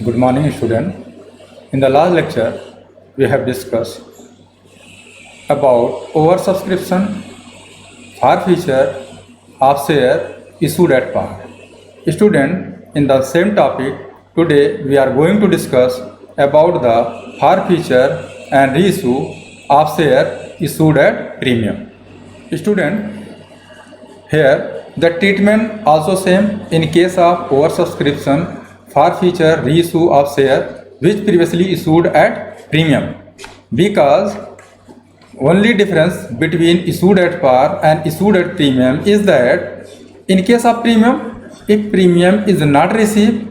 Good morning, student. In the last lecture, we have discussed about oversubscription, forfeiture of share issued at par. Student, in the same topic, today we are going to discuss about the forfeiture and reissue of share issued at premium. Student, here the treatment also same in case of oversubscription, forfeiture, reissue of share which previously issued at premium, because only difference between issued at par and issued at premium is that in case of premium, if premium is not received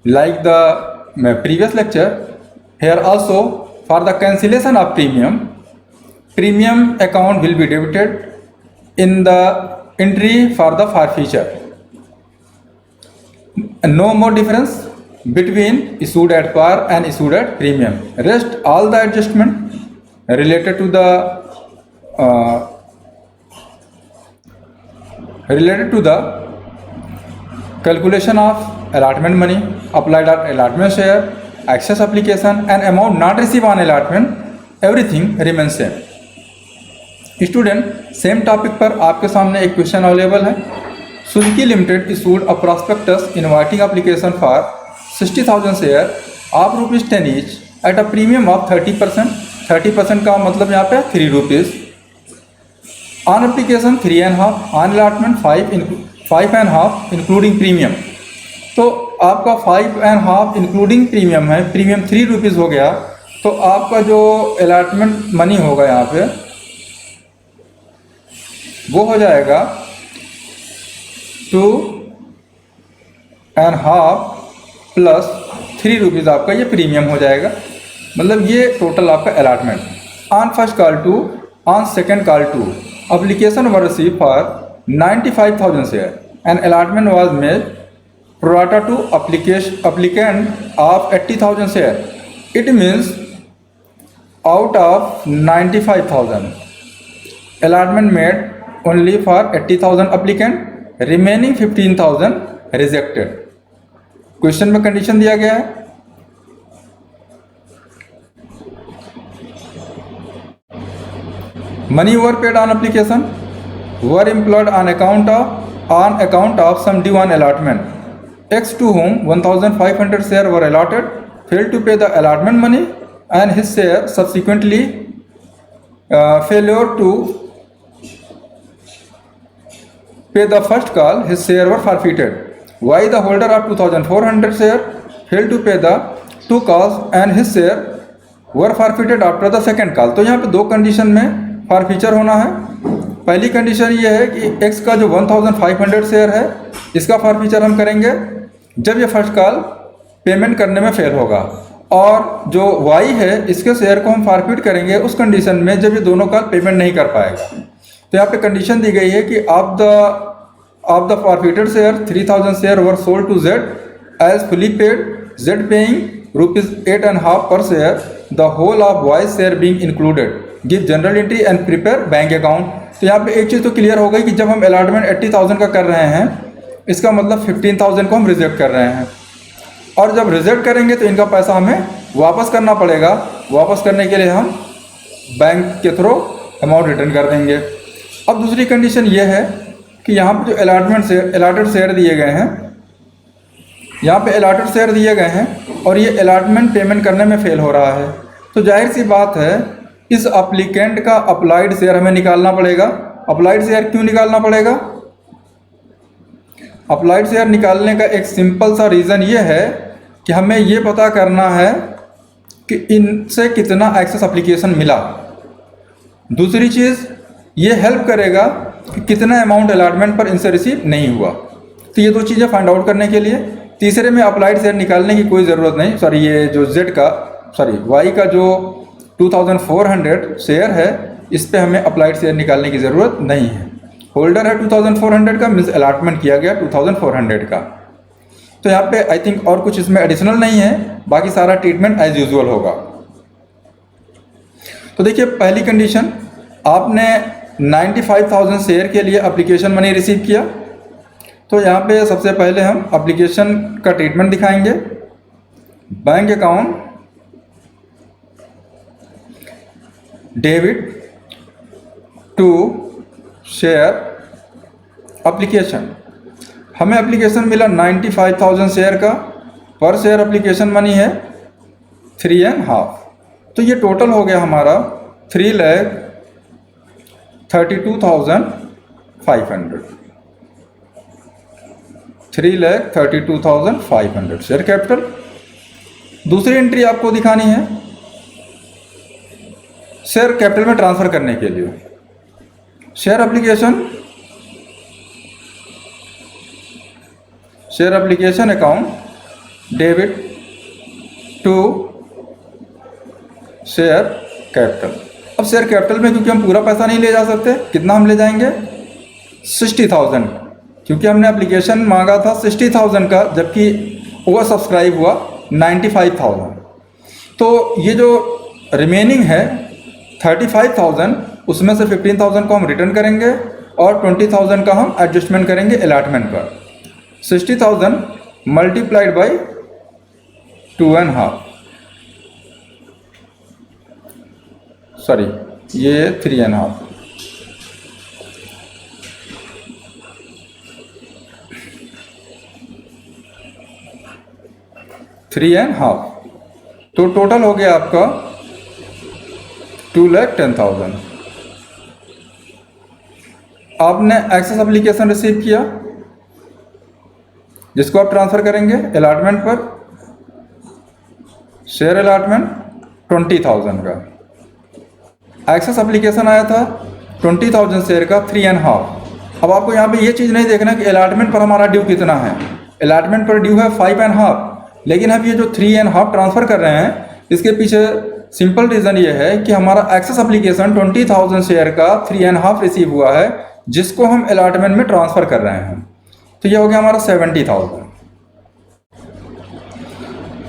like the previous lecture, here also for the cancellation of premium account will be debited in the entry for the forfeiture. No more difference between issued at par and issued at premium. Rest all the adjustment related to the calculation of allotment money, applied at allotment share, access application and amount not received on allotment, everything remains same. Student, same topic पर आपके सामने एक question available है. Suzuki limited issued a prospectus inviting application for 60,000 share of ₹10 each at a premium of 30%. 30% का मतलब यहाँ पे ₹3. On application 3.5, on allotment 5.5 including premium. तो आपका 5.5 इंक्लूडिंग प्रीमियम है, प्रीमियम ₹3 हो गया. तो आपका जो अलॉटमेंट मनी होगा यहाँ पे वो हो जाएगा 2.5 प्लस ₹3 आपका ये प्रीमियम हो जाएगा. मतलब ये टोटल आपका allotment. On first call two, on second call two, application were received for 95,000 share and allotment was made pro rata to applicant of 80,000 शेयर. It means out of 95,000 allotment made only for 80,000 applicant, remaining 15,000 rejected. Question में condition दिया गया है money were paid on application were employed on account of sum due on allotment X to whom 1,500 share were allotted failed to pay the allotment money and his share subsequently failure to pay the first call, his share were forfeited. Why the holder of 2,400 share failed to pay the 2 calls and his share were forfeited after the second call. तो यहाँ पे दो condition में forfeiture होना है. पहली condition ये है कि X का जो 1,500 शेयर है इसका फॉरफीचर हम करेंगे जब ये फर्स्ट कॉल पेमेंट करने में फेल होगा, और जो Y है इसके शेयर को हम फॉरफिट करेंगे उस कंडीशन में जब ये दोनों कॉल पेमेंट नहीं कर पाएगा. तो यहाँ पे कंडीशन दी गई है कि of the forfeited share 3,000 share were sold to Z as fully paid, Z paying ₹8.5 per share, the whole of Y share being included, give journal entry and prepare bank account. तो यहाँ पे एक चीज़ तो clear हो गई कि जब हम अलॉटमेंट 80,000 का कर रहे हैं इसका मतलब 15,000 को हम रिजेक्ट कर रहे हैं, और जब रिजेक्ट करेंगे तो इनका पैसा हमें वापस करना पड़ेगा. वापस करने के लिए हम बैंक के थ्रू अमाउंट रिटर्न कर देंगे. अब दूसरी कंडीशन ये है कि यहाँ पे जो अलॉटेड शेयर दिए गए हैं, यहाँ पे अलॉटेड शेयर दिए गए हैं और ये अलॉटमेंट पेमेंट करने में फेल हो रहा है, तो जाहिर सी बात है इस अप्लीकेंट का अप्लाइड शेयर हमें निकालना पड़ेगा. अप्लाइड शेयर क्यों निकालना पड़ेगा? अप्लाइड शेयर निकालने का एक सिंपल सा रीज़न ये है कि हमें ये पता करना है कि इनसे कितना एक्सेस एप्लीकेशन मिला. दूसरी चीज़ ये हेल्प करेगा कि कितना अमाउंट अलॉटमेंट पर इनसे रिसीव नहीं हुआ. तो ये दो चीज़ें फाइंड आउट करने के लिए तीसरे में अप्लाइड शेयर निकालने की कोई ज़रूरत नहीं. ये जो Y का जो 2,400 शेयर है इस पे हमें अप्लाइड शेयर निकालने की ज़रूरत नहीं है. होल्डर है 2,400 का, मीन्स अलॉटमेंट किया गया 2,400 का. तो यहाँ पे आई थिंक और कुछ इसमें एडिशनल नहीं है, बाकी सारा ट्रीटमेंट एज यूजुअल होगा. तो देखिए पहली कंडीशन, आपने 95,000 शेयर के लिए एप्लीकेशन मनी रिसीव किया. तो यहाँ पे सबसे पहले हम एप्लीकेशन का ट्रीटमेंट दिखाएंगे. Bank account debit to share application. हमें एप्लीकेशन मिला 95,000 शेयर का, पर शेयर एप्लीकेशन मनी है 3.5। तो ये टोटल हो गया हमारा 3,32,500 3,32,500 शेयर कैपिटल। दूसरी एंट्री आपको दिखानी है शेयर कैपिटल में ट्रांसफर करने के लिए। Share application account debit to share capital. अब शेयर कैपिटल में क्योंकि हम पूरा पैसा नहीं ले जा सकते, कितना हम ले जाएंगे 60,000, क्योंकि हमने एप्लीकेशन मांगा था 60,000 का, जबकि ओवर सब्सक्राइब हुआ 95,000। तो ये जो रिमेनिंग है 35,000, उसमें से 15,000 को हम रिटर्न करेंगे और 20,000 का हम एडजस्टमेंट करेंगे अलॉटमेंट पर। 60,000 मल्टीप्लाइड बाई 2.5, सॉरी ये 3.5, तो टोटल हो गया आपका 2,10,000। आपने एक्सेस एप्लीकेशन रिसीव किया, जिसको आप ट्रांसफ़र करेंगे अलॉटमेंट पर। शेयर अलॉटमेंट 20,000 का, एक्सेस एप्लीकेशन आया था 20,000 शेयर का 3.5। अब आपको यहाँ पे ये चीज़ नहीं देखना कि अलॉटमेंट पर हमारा ड्यू कितना है। अलॉटमेंट पर ड्यू है 5.5, लेकिन हम ये जो 3.5 ट्रांसफ़र कर रहे हैं, इसके पीछे सिंपल रीज़न ये है कि हमारा एक्सेस एप्लीकेशन 20,000 शेयर का 3.5 रिसीव हुआ है, जिसको हम अलॉटमेंट में ट्रांसफ़र कर रहे हैं। तो ये हो गया हमारा 70,000।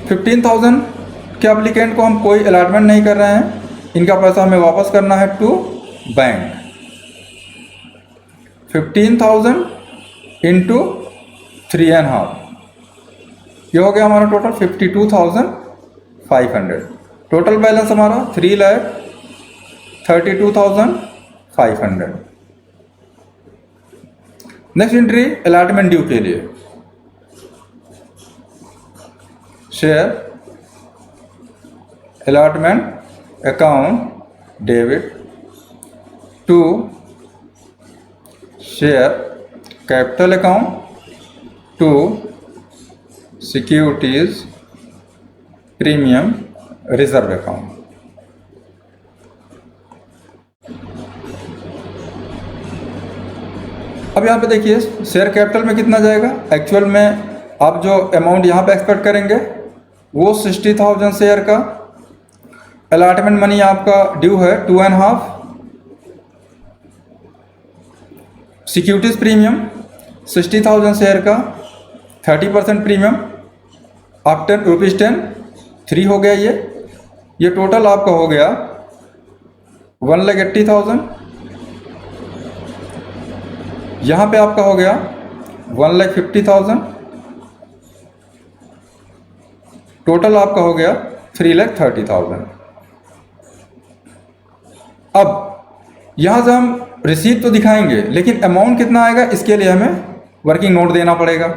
15,000 के एप्लीकेंट को हम कोई अलॉटमेंट नहीं कर रहे हैं, इनका पैसा हमें वापस करना है टू बैंक। 15,000 इंटू 3.5, ये हो गया हमारा टोटल 52,500। टोटल बैलेंस हमारा 3,32,500। नेक्स्ट एंट्री अलॉटमेंट ड्यू के लिए। Share allotment account debit to share capital account to securities premium reserve account. अब यहाँ पे देखिए शेयर कैपिटल में कितना जाएगा। एक्चुअल में आप जो अमाउंट यहाँ पे एक्सपेक्ट करेंगे वो 60,000 शेयर का। अलॉटमेंट मनी आपका ड्यू है 2.5। सिक्योरिटीज प्रीमियम 60,000 शेयर का 30% प्रीमियम आप ₹10 3 हो गया। ये टोटल आपका हो गया 1,80,000। यहाँ पे आपका हो गया 1,50,000। टोटल आपका हो गया 3,30,000। अब यहाँ से हम रिसीट तो दिखाएंगे, लेकिन अमाउंट कितना आएगा इसके लिए हमें वर्किंग नोट देना पड़ेगा।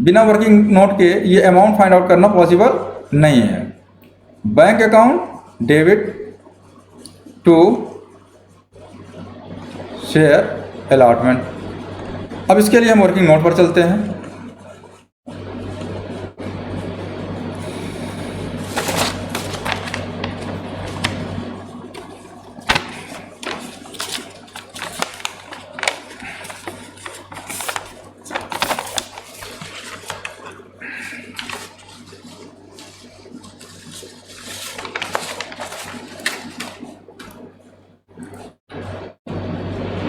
बिना वर्किंग नोट के ये अमाउंट फाइंड आउट करना पॉसिबल नहीं है। Bank account debit to share allotment. अब इसके लिए हम वर्किंग नोट पर चलते हैं।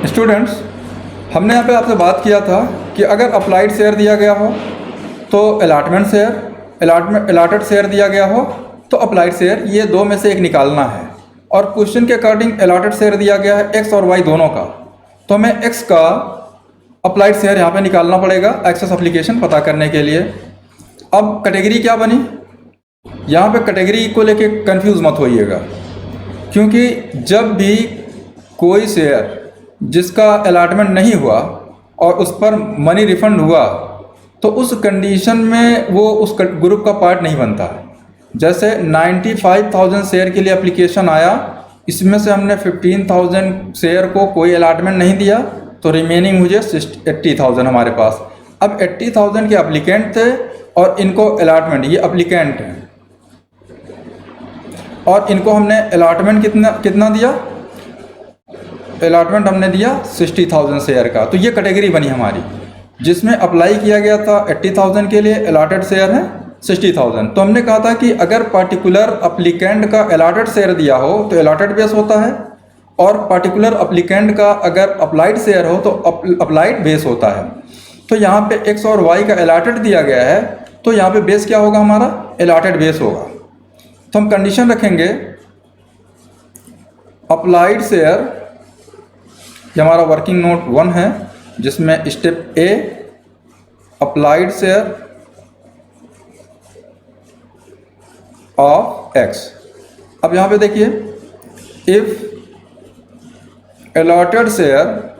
स्टूडेंट्स, हमने यहाँ पे आपसे बात किया था कि अगर अप्लाइड शेयर दिया गया हो तो अलॉटमेंट शेयर, अलॉटेड शेयर दिया गया हो तो अप्लाइड शेयर, ये दो में से एक निकालना है। और क्वेश्चन के अकॉर्डिंग अलॉटेड शेयर दिया गया है एक्स और वाई दोनों का, तो हमें एक्स का अप्लाइड शेयर यहाँ पे निकालना पड़ेगा एक्सेस एप्लीकेशन पता करने के लिए। अब कैटेगरी क्या बनी, यहाँ पे कैटेगरी को लेके कंफ्यूज मत होइएगा, क्योंकि जब भी कोई शेयर जिसका अलॉटमेंट नहीं हुआ और उस पर मनी रिफंड हुआ तो उस कंडीशन में वो उस ग्रुप का पार्ट नहीं बनता। जैसे 95,000 शेयर के लिए एप्लीकेशन आया, इसमें से हमने 15,000 शेयर को कोई अलॉटमेंट नहीं दिया तो रिमेनिंग मुझे 80,000 हमारे पास। अब 80,000 के एप्लीकेंट थे और इनको अलॉटमेंट, ये एप्लीकेंट हैं और इनको हमने अलॉटमेंट कितना दिया, अलॉटमेंट हमने दिया 60,000 शेयर का। तो ये कैटेगरी बनी हमारी जिसमें अप्लाई किया गया था 80,000 के लिए, अलॉटेड शेयर हैं 60,000। तो हमने कहा था कि अगर पार्टिकुलर अप्लीकेंट का अलॉटेड शेयर दिया हो तो अलॉटेड बेस होता है, और पार्टिकुलर अप्लीकेंट का अगर अप्लाइड शेयर हो तो अप्लाइड बेस होता है। तो यहाँ पे एक्स और वाई का अलॉटेड दिया गया है तो यहाँ पे बेस क्या होगा, हमारा अलॉटेड बेस होगा। तो हम कंडीशन रखेंगे अप्लाइड शेयर, ये हमारा वर्किंग नोट 1 है जिसमें step A applied share of x. अब यहाँ पे देखिए, if allotted share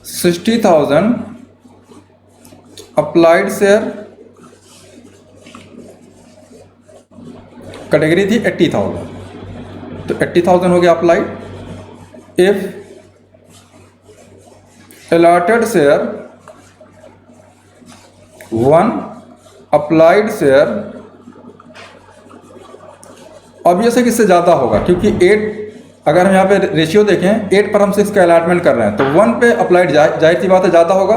60,000, applied share category थी 80,000, तो 80,000 हो गया applied. If allotted share 1, applied share, obvious है कि इससे ज़्यादा होगा क्योंकि 8, अगर हम यहाँ पे रेशियो देखें 8 पर हम 6 का अलॉटमेंट कर रहे हैं तो 1 पे अप्लाइड जाहिर सी बात है ज़्यादा होगा।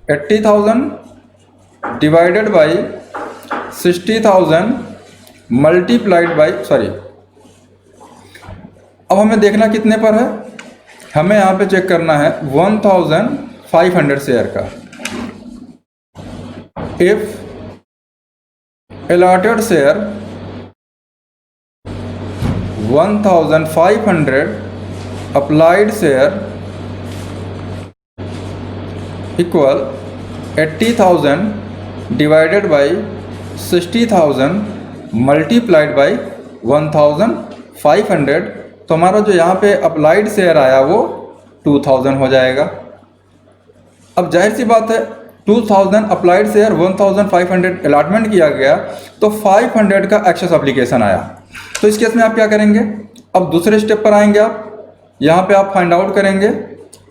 80,000 divided by 60,000 multiplied by, sorry, अब हमें देखना कितने पर है, हमें यहाँ पे चेक करना है 1,500 शेयर का। If allotted share 1,500, applied share equal 80,000 divided by 60,000 multiplied by 1,500। तो हमारा जो यहाँ पे अप्लाइड शेयर आया वो 2,000 हो जाएगा। अब जाहिर सी बात है 2,000 अप्लाइड शेयर 1,500 अलॉटमेंट किया गया तो 500 का एक्सेस एप्लीकेशन आया। तो इस केस में आप क्या करेंगे, अब दूसरे स्टेप पर आएंगे आप, यहाँ पे आप फाइंड आउट करेंगे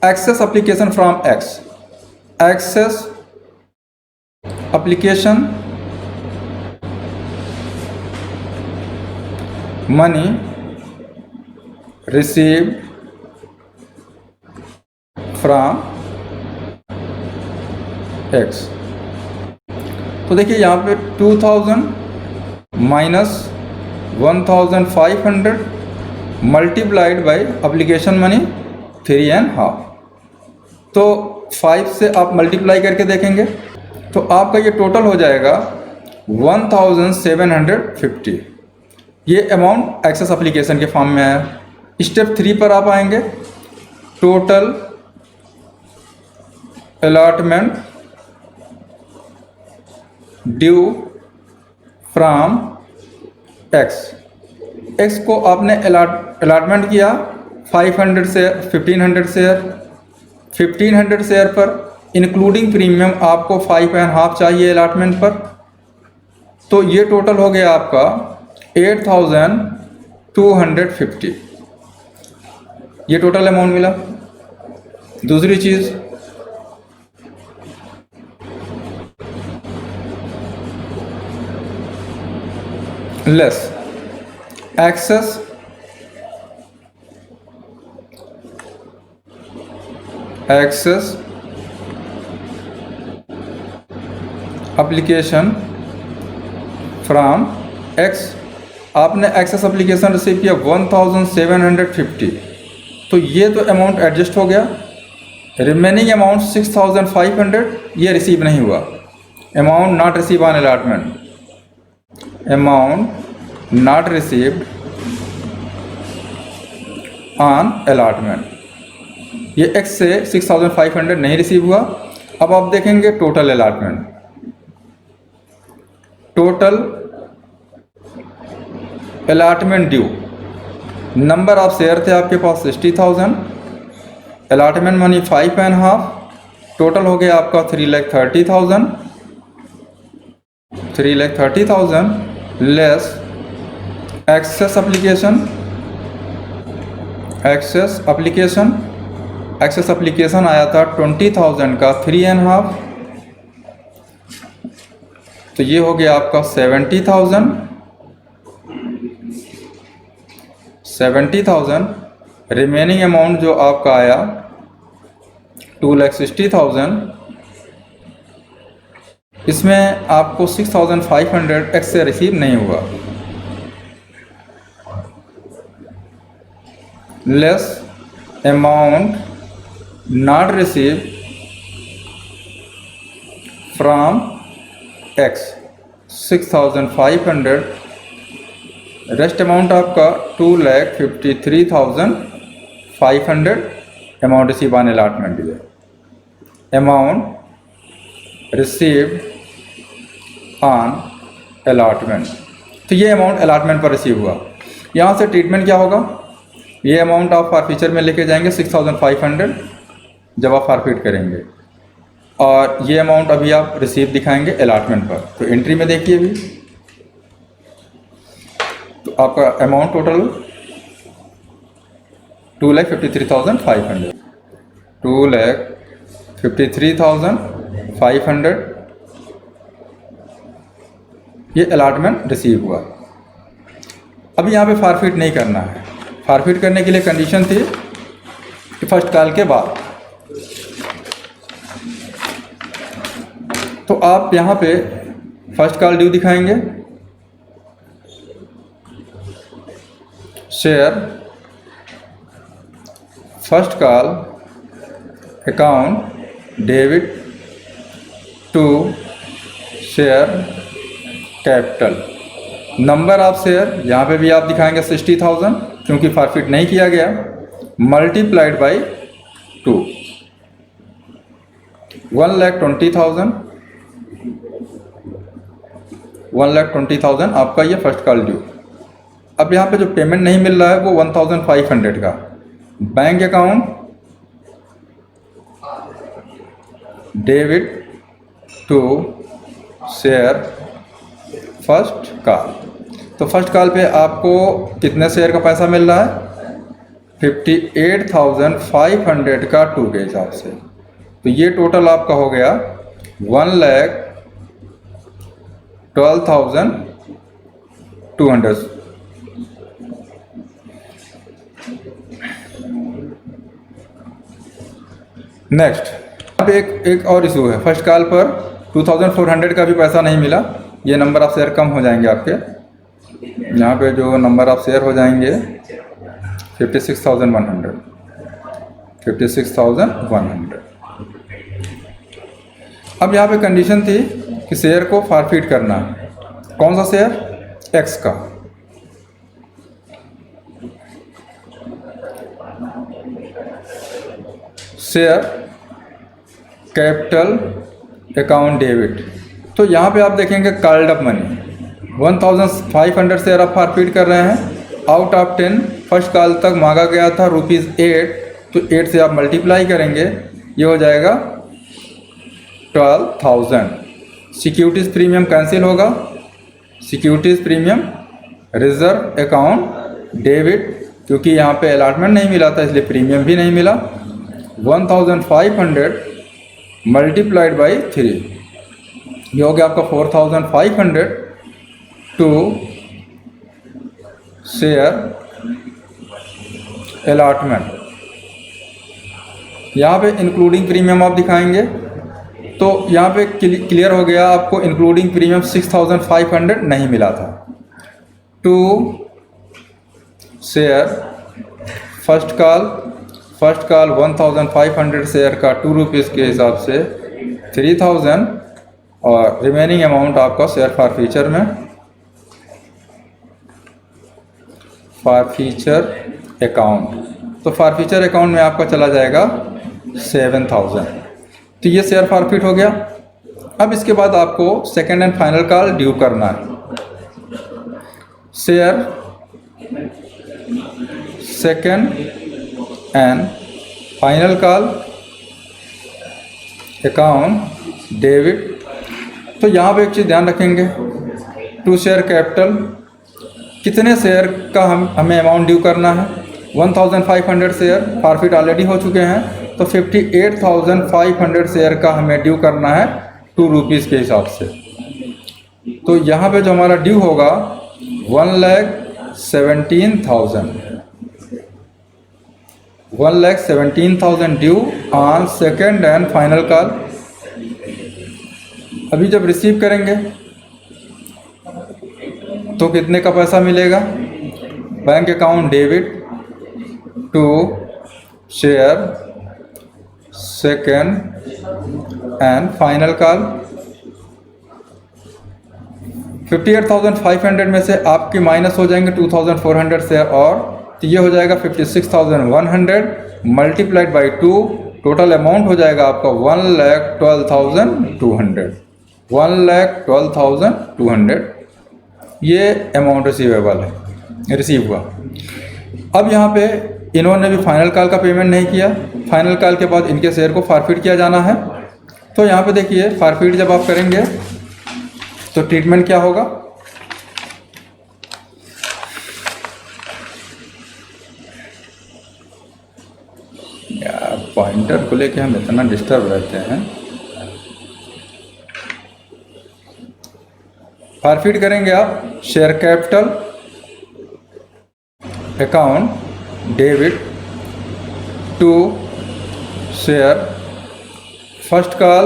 excess application from X, excess application money received from X. तो देखिए यहाँ पे 2,000 minus 1,500 multiplied by application money 3.5। तो 5 से आप मल्टीप्लाई करके देखेंगे तो आपका ये टोटल हो जाएगा 1,750। ये अमाउंट एक्सेस एप्लीकेशन के फॉर्म में है। स्टेप 3 पर आप आएंगे, total allotment due from x. X को आपने अलॉटमेंट किया 500 शेयर, 1,500 शेयर, 1,500 शेयर पर इंक्लूडिंग प्रीमियम आपको 5.5 चाहिए अलॉटमेंट पर। तो ये टोटल हो गया आपका 8,250, ये टोटल अमाउंट मिला। दूसरी चीज़, less access application from X. आपने एक्सेस एप्लीकेशन रिसीव किया 1,750, तो ये तो अमाउंट एडजस्ट हो गया। रिमेनिंग अमाउंट 6,500 ये रिसीव नहीं हुआ, amount not receive on allotment, amount not received on allotment। ये x से 6,500 नहीं रिसीव हुआ। अब आप देखेंगे total allotment, total allotment due, number of share थे आपके पास 60,000, अलॉटमेंट मनी 5.5, टोटल हो गया आपका 3,30,000 लेस एक्सेस एप्लीकेशन आया था 20,000 का 3.5, तो ये हो गया आपका 70,000। रिमेनिंग अमाउंट जो आपका आया 2,60,000, इसमें आपको 6,500 एक्स से रिसीव नहीं हुआ, less amount not receive from x 6,500, rest amount आपका 2,53,500 अमाउंट रिसीव ऑन अलॉटमेंट है, अमाउंट रिसीव्ड ऑन अलॉटमेंट। तो ये अमाउंट अलॉटमेंट पर रिसीव हुआ। यहाँ से ट्रीटमेंट क्या होगा, ये अमाउंट आप फॉरफीचर में लेके जाएंगे 6,500 जब आप फॉरफिट करेंगे, और ये अमाउंट अभी आप रिसीव दिखाएंगे अलॉटमेंट पर। तो एंट्री में देखिए अभी, तो आपका अमाउंट टोटल 2,53,500, 2,53,500 ये अलॉटमेंट रिसीव हुआ। अब यहाँ पे फॉरफिट नहीं करना है। फॉरफिट करने के लिए कंडीशन थी कि फर्स्ट कॉल के बाद, तो आप यहाँ पे फर्स्ट कॉल ड्यू दिखाएंगे, share first call account debit to share capital, number of share यहाँ पे भी आप दिखाएंगे 60,000 क्योंकि फॉरफिट नहीं किया गया, मल्टीप्लाइड बाई 2, 1,20,000 आपका ये फर्स्ट कॉल ड्यू। अब यहाँ पे जो पेमेंट नहीं मिल रहा है वो 1,500 का, bank account debit to share first call. तो फर्स्ट कॉल पे आपको कितने शेयर का पैसा मिल रहा है, 58,500 का 2 के हिसाब से। तो ये टोटल आपका हो गया 1,12,200। नेक्स्ट अब एक और इशू है, फर्स्ट कॉल पर 2,400 का भी पैसा नहीं मिला। ये नंबर ऑफ शेयर कम हो जाएंगे आपके, यहाँ पे जो नंबर ऑफ शेयर हो जाएंगे 56,100। अब यहाँ पे कंडीशन थी कि शेयर को फॉरफिट करना है। कौन सा शेयर, एक्स का। शेयर कैपिटल अकाउंट डेबिट, तो यहाँ पे आप देखेंगे कॉल्ड अप मनी 1,500 शेयर आप फॉरफिट कर रहे हैं, आउट ऑफ 10 फर्स्ट कॉल तक मांगा गया था ₹8, तो 8 से आप मल्टीप्लाई करेंगे, ये हो जाएगा 12,000। सिक्योरिटीज़ प्रीमियम कैंसिल होगा, securities premium reserve account debit, क्योंकि यहाँ पे अलॉटमेंट नहीं मिला था इसलिए प्रीमियम भी नहीं मिला, 1,500 मल्टीप्लाइड बाई 3, ये हो गया आपका 4,500 टू शेयर अलॉटमेंट। यहाँ पे इंक्लूडिंग प्रीमियम आप दिखाएंगे, तो यहाँ पे क्लियर हो गया आपको इंक्लूडिंग प्रीमियम 6,500 नहीं मिला था। To share first call 1,500 share का ₹2 के हिसाब से 3,000, और रिमेनिंग अमाउंट आपका शेयर फॉरफीचर में फॉरफीचर अकाउंट, तो फॉरफीचर अकाउंट में आपका चला जाएगा 7,000। तो ये शेयर फॉरफिट हो गया। अब इसके बाद आपको second and final call due करना है। Share second and final call account debit. तो यहाँ पे एक चीज़ ध्यान रखेंगे, टू शेयर कैपिटल, कितने शेयर का हमें अमाउंट ड्यू करना है। 1500 शेयर फॉरफिट ऑलरेडी हो चुके हैं, तो 58,500 शेयर का हमें ड्यू करना है 2 रुपीज़ के हिसाब से। तो यहाँ पे जो हमारा ड्यू होगा 1,17,000 due on second and final call. अभी जब रिसीव करेंगे तो कितने का पैसा मिलेगा। Bank account debit to share second and final call. 58,500 में से आपके माइनस हो जाएंगे 2,400 शेयर, और तो ये हो जाएगा 56,100 मल्टीप्लाइड बाई 2। टोटल अमाउंट हो जाएगा आपका 1,12,200। 1,12,200 ये अमाउंट रिसीवेबल है, रिसीव हुआ। अब यहाँ पे इन्होंने भी फाइनल कॉल का पेमेंट नहीं किया। फाइनल कॉल के बाद इनके शेयर को फॉरफिट किया जाना है। तो यहाँ पे देखिए, फॉरफिट जब आप करेंगे तो ट्रीटमेंट क्या होगा। यार पॉइंटर को लेके हम इतना डिस्टर्ब रहते हैं। फॉरफिट करेंगे आप share capital account debit to share first call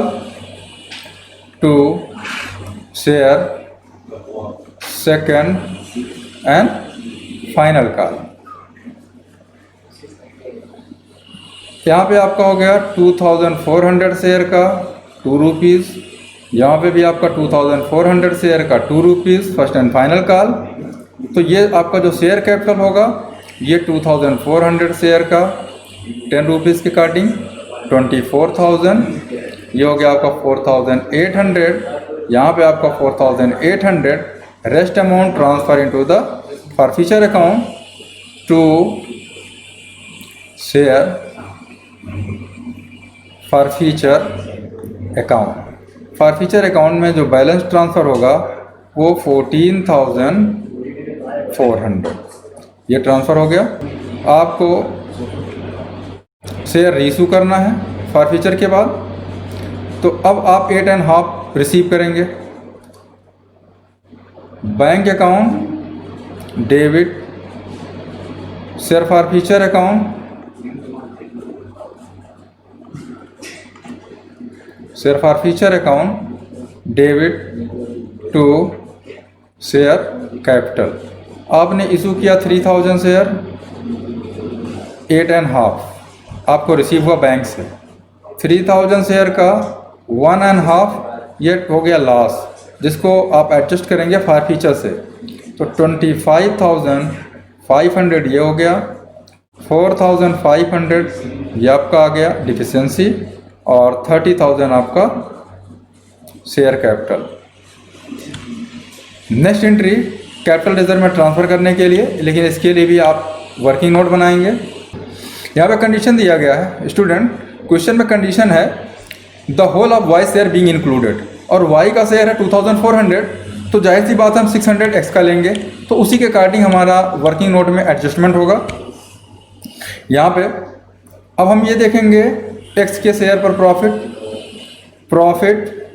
to share second and final call. यहाँ पे आपका हो गया 2,400 शेयर का 2 रुपीज़। यहाँ पे भी आपका 2,400 शेयर का 2 rupees first and final call. तो ये आपका जो शेयर कैपिटल होगा ये 2,400 शेयर का 10 रुपीज़ के काटिंग 24,000। ये हो गया आपका 4,800। यहाँ पे आपका 4,800 rest amount transfer into the forfeiture account to share forfeiture account. Forfeiture account में जो बैलेंस ट्रांसफ़र होगा वो 14,400 ये ट्रांसफ़र हो गया। आपको शेयर रीइशू करना है फॉरफिचर के बाद। तो अब आप 8.5 रिसीव करेंगे। Bank account debit share forfeiture account share forfeiture account debit to share capital. आपने इशू किया 3,000 शेयर, 8.5 आपको रिसीव हुआ बैंक से। 3,000 शेयर का 1.5 ये हो गया लॉस, जिसको आप एडजस्ट करेंगे फॉरफिचर से। तो 25,500 ये हो गया, 4,500 ये आपका आ गया डिफिशेंसी, और 30,000 आपका share capital. Next entry capital reserve में ट्रांसफ़र करने के लिए, लेकिन इसके लिए भी आप वर्किंग नोट बनाएंगे। यहाँ पे कंडीशन दिया गया है स्टूडेंट, क्वेश्चन में कंडीशन है the whole of Y share being included, और वाई का शेयर है 2,400, तो जाहिर सी बात हम 600 एक्स का लेंगे, तो उसी के अकॉर्डिंग हमारा वर्किंग नोट में एडजस्टमेंट होगा। यहाँ पे अब हम ये देखेंगे एक्स के शेयर पर profit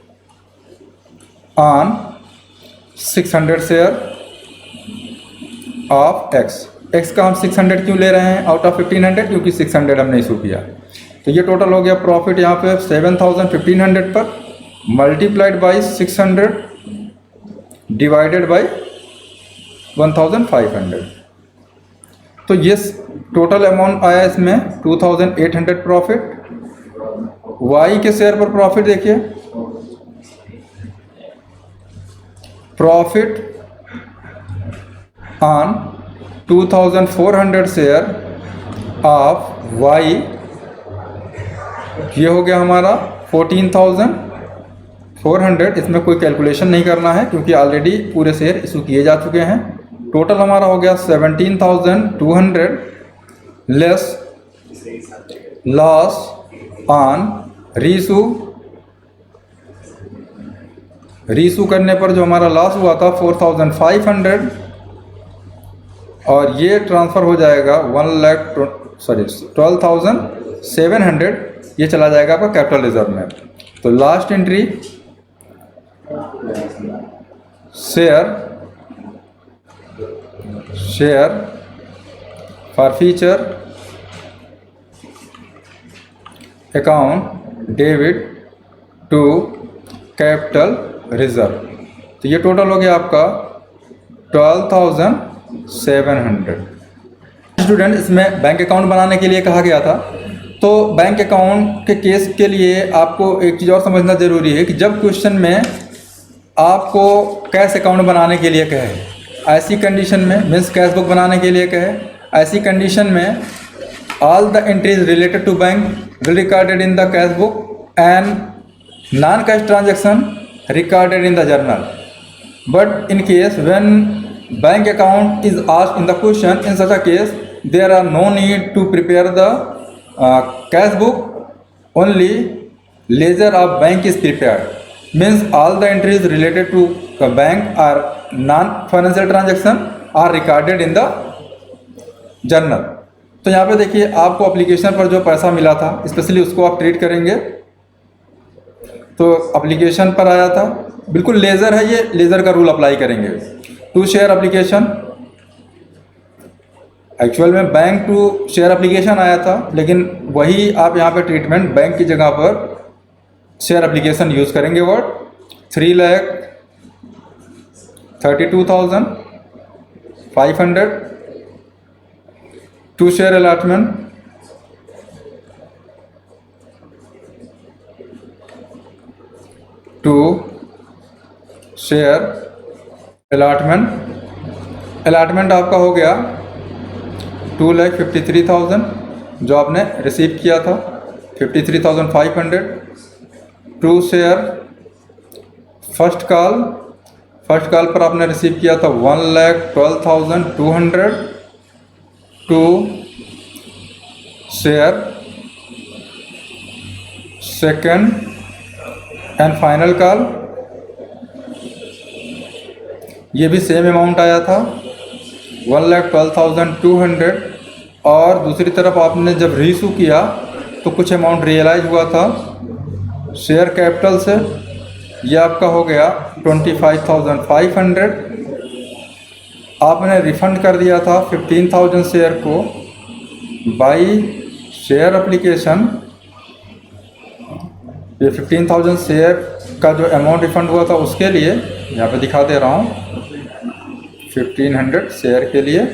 on 600 share of x का हम 600 क्यों ले रहे हैं आउट ऑफ 1500, क्योंकि 600 हमने इशू किया। तो ये टोटल हो गया प्रॉफिट यहाँ पे 7,1500 पर मल्टीप्लाइड बाई 600 डिवाइडेड बाई 1,500। तो ये टोटल अमाउंट आया इसमें 2,800 प्रॉफिट। वाई के शेयर पर प्रॉफिट देखिए, profit on 2,400 share of Y, ये हो गया हमारा 14,000 400, इसमें कोई कैलकुलेशन नहीं करना है क्योंकि ऑलरेडी पूरे शेयर इशू किए जा चुके हैं। टोटल हमारा हो गया 17,200 लेस लॉस ऑन रीशू करने पर जो हमारा लॉस हुआ था 4,500, और ये ट्रांसफ़र हो जाएगा 12,700, ये चला जाएगा आपका कैपिटल रिजर्व में। तो last entry share forfeiture account debit to capital reserve. तो ये टोटल हो गया आपका 12,700। स्टूडेंट, इसमें बैंक अकाउंट बनाने के लिए कहा गया था, तो बैंक अकाउंट के केस के लिए आपको एक चीज़ और समझना ज़रूरी है कि जब क्वेश्चन में आपको कैश अकाउंट बनाने के लिए कहे, ऐसी कंडीशन में मीन्स कैश बुक बनाने के लिए कहे, ऐसी कंडीशन में all the entries related to bank will recorded in the cash book and non cash transaction recorded in the journal. But in case when bank account is asked in the question, in such a case there are no need to prepare the cash book, only ledger of bank is prepared, means all the entries related to the bank or non financial transaction are recorded in the journal। तो यहाँ पे देखिए आपको application पर जो पैसा मिला था स्पेशली उसको आप ट्रीट करेंगे। तो एप्लीकेशन पर आया था, बिल्कुल लेज़र है, ये लेज़र का रूल अप्लाई करेंगे। टू शेयर एप्लीकेशन, एक्चुअल में बैंक टू शेयर एप्लीकेशन आया था, लेकिन वही आप यहाँ पे ट्रीटमेंट बैंक की जगह पर शेयर एप्लीकेशन यूज़ करेंगे। Word 3,32,500 to share allotment, to share allotment आपका हो गया 2,53,000 जो आपने रिसीव किया था, 53,500। टू शेयर फर्स्ट कॉल पर आपने रिसीव किया था 1,12,200। To share second and final call, ये भी सेम अमाउंट आया था 1,12,200। और दूसरी तरफ आपने जब रीशू किया तो कुछ अमाउंट रियलाइज हुआ था शेयर कैपिटल से, ये आपका हो गया 25,500। आपने रिफ़ंड कर दिया था 15,000 शेयर को बाई शेयर एप्लीकेशन। ये 15,000 शेयर का जो अमाउंट रिफ़ंड हुआ था उसके लिए यहाँ पे दिखा दे रहा हूँ, 1,500 शेयर के लिए।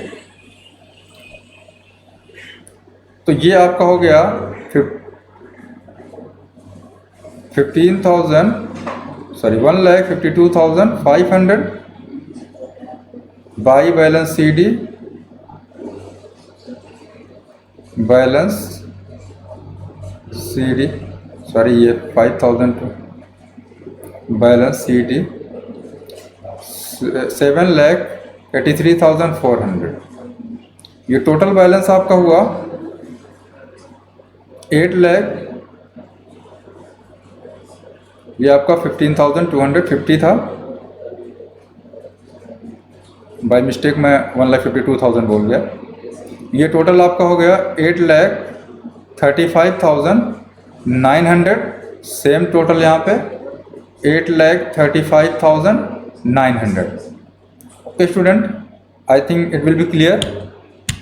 तो ये आपका हो गया 1,52,500 बाई बैलेंस CD, सॉरी ये 5,000 बैलेंस CD 7,83,400। ये टोटल बैलेंस आपका हुआ 8 लाख, ये आपका 15,250 था। बाय मिस्टेक मैं 1,52,000 बोल गया। ये टोटल आपका हो गया 8,35,900। सेम टोटल यहाँ पे 8,35,900। Okay student, I think it will be clear.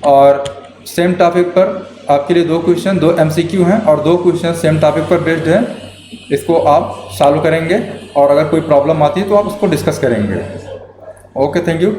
और सेम टॉपिक पर आपके लिए 2 क्वेश्चन, 2 MCQ हैं और 2 क्वेश्चन सेम टॉपिक पर बेस्ड हैं। इसको आप सॉल्व करेंगे और अगर कोई प्रॉब्लम आती है तो आप उसको डिस्कस करेंगे। Okay, thank you.